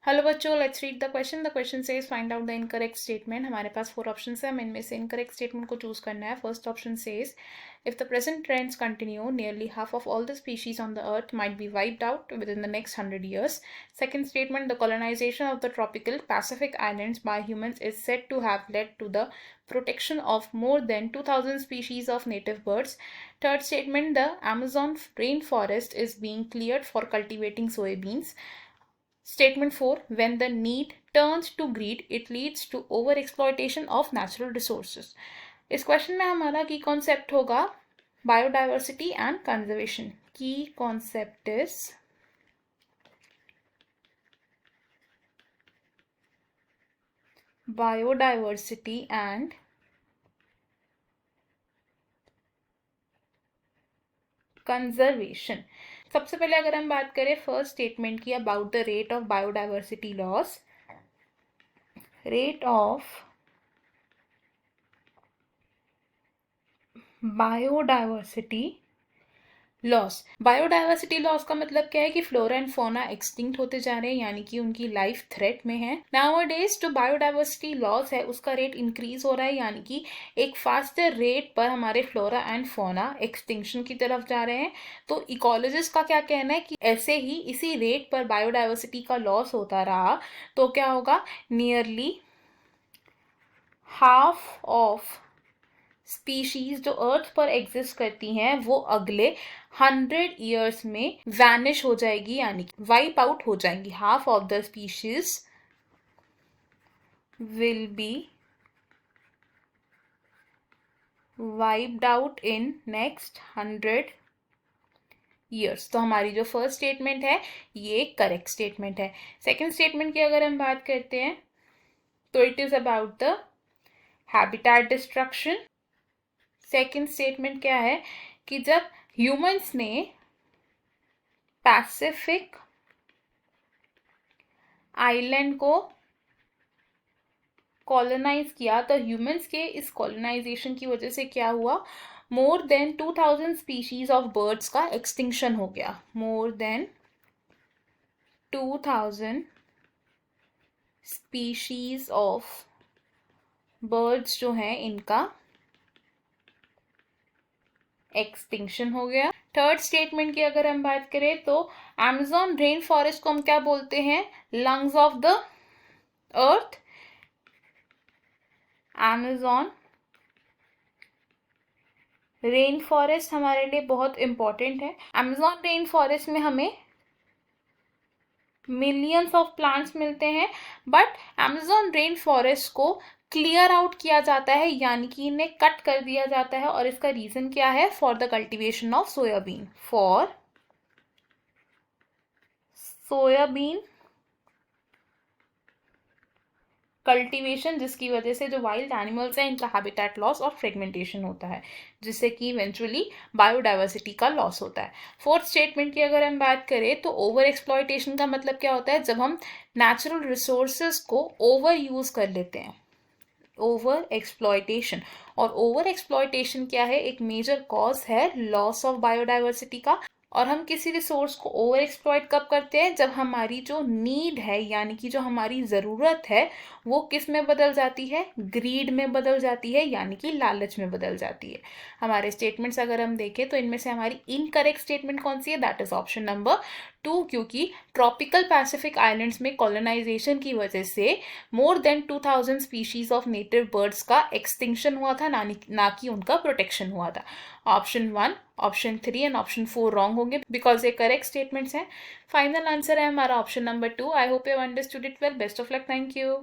Hello बच्चों, let's read the question. The question says find out the incorrect statement. हमारे पास 4 options है, हमें इनमें से इनकरेक्ट स्टेटमेंट को चूज करना है. First option says if the present trends continue, nearly half of all the species on the earth might be wiped out within the next 100 years. Second statement, the colonization of the tropical Pacific islands by humans is said to have led to the protection of more than 2000 species of native birds. Third statement, the Amazon rainforest is being cleared for cultivating soybeans. Statement 4, when the need turns to greed, it leads to overexploitation of natural resources. इस question में हमारा की concept होगा biodiversity and conservation. की concept is biodiversity and conservation. सबसे पहले अगर हम बात करें फर्स्ट स्टेटमेंट की about the rate of biodiversity loss. Rate of biodiversity loss. Biodiversity loss का मतलब क्या है कि फ्लोरा एंड फौना एक्सटिंक्ट होते जा रहे हैं, यानी कि उनकी लाइफ थ्रेट में है. नाउअडेज जो बायोडाइवर्सिटी लॉस है उसका रेट इंक्रीज हो रहा है, यानी कि एक फास्टर रेट पर हमारे फ्लोरा एंड फौना एक्सटिंक्शन की तरफ जा रहे हैं. तो इकोलॉजिस्ट का क्या कहना है कि ऐसे ही इसी रेट पर बायोडाइवर्सिटी का लॉस होता रहा तो क्या होगा, नियरली हाफ ऑफ स्पीशीज जो अर्थ पर एग्जिस्ट करती हैं वो अगले 100 ईयर्स में वैनिश हो जाएगी, यानी वाइप आउट हो जाएंगी. Half of the species will be wiped out in next 100 years. तो हमारी जो फर्स्ट स्टेटमेंट है ये करेक्ट स्टेटमेंट है. सेकेंड स्टेटमेंट की अगर हम बात करते हैं तो it is about the habitat destruction. Second statement क्या है कि जब ह्यूमंस ने पैसिफिक आइलैंड को कॉलोनाइज किया तो ह्यूमंस के इस कॉलोनाइजेशन की वजह से क्या हुआ, more than 2000 species of birds का एक्सटिंक्शन हो गया. More than 2000 species of birds जो हैं इनका एक्सटिंक्शन हो गया. थर्ड स्टेटमेंट की अगर हम बात करें तो अमेज़न रेन फॉरेस्ट को हम क्या बोलते हैं, lungs of the earth. Amazon rain forest हमारे लिए बहुत इंपॉर्टेंट है. अमेज़न रेन फॉरेस्ट में हमें मिलियंस ऑफ प्लांट्स मिलते हैं, बट अमेज़न रेन फॉरेस्ट को क्लियर आउट किया जाता है, यानी कि इन्हें कट कर दिया जाता है. और इसका रीजन क्या है, for the cultivation of soybean. For soybean cultivation, जिसकी वजह से जो वाइल्ड एनिमल्स हैं इनका हैबिटेट लॉस और फ्रेगमेंटेशन होता है, जिससे कि इवेंचुअली बायोडाइवर्सिटी का लॉस होता है. फोर्थ स्टेटमेंट की अगर हम बात करें तो ओवर एक्सप्लॉयटेशन का मतलब क्या होता है, जब हम नेचुरल रिसोर्सेज को ओवर यूज कर लेते हैं. Over exploitation. और ओवर एक्सप्लॉयटेशन क्या है, एक मेजर कॉज है लॉस ऑफ बायोडाइवर्सिटी का. और हम किसी रिसोर्स को ओवर एक्सप्लॉयट कब करते हैं, जब हमारी जो नीड है यानी कि जो हमारी ज़रूरत है वो किस में बदल जाती है, ग्रीड में बदल जाती है, यानी कि लालच में बदल जाती है. हमारे स्टेटमेंट्स अगर हम देखें तो इनमें से हमारी इनकरेक्ट स्टेटमेंट कौन सी है, दैट इज ऑप्शन नंबर 2, क्योंकि ट्रॉपिकल पैसिफिक आइलैंड्स में कॉलोनाइजेशन की वजह से more than 2000 species of native birds का एक्सटिंक्शन हुआ था, ना कि उनका प्रोटेक्शन हुआ था. Option 1, option 3 and option 4 wrong होंगे बिकॉज ये करेक्ट स्टेटमेंट्स हैं. फाइनल आंसर है हमारा option number 2. I hope you understood it well. Best of luck. Thank you.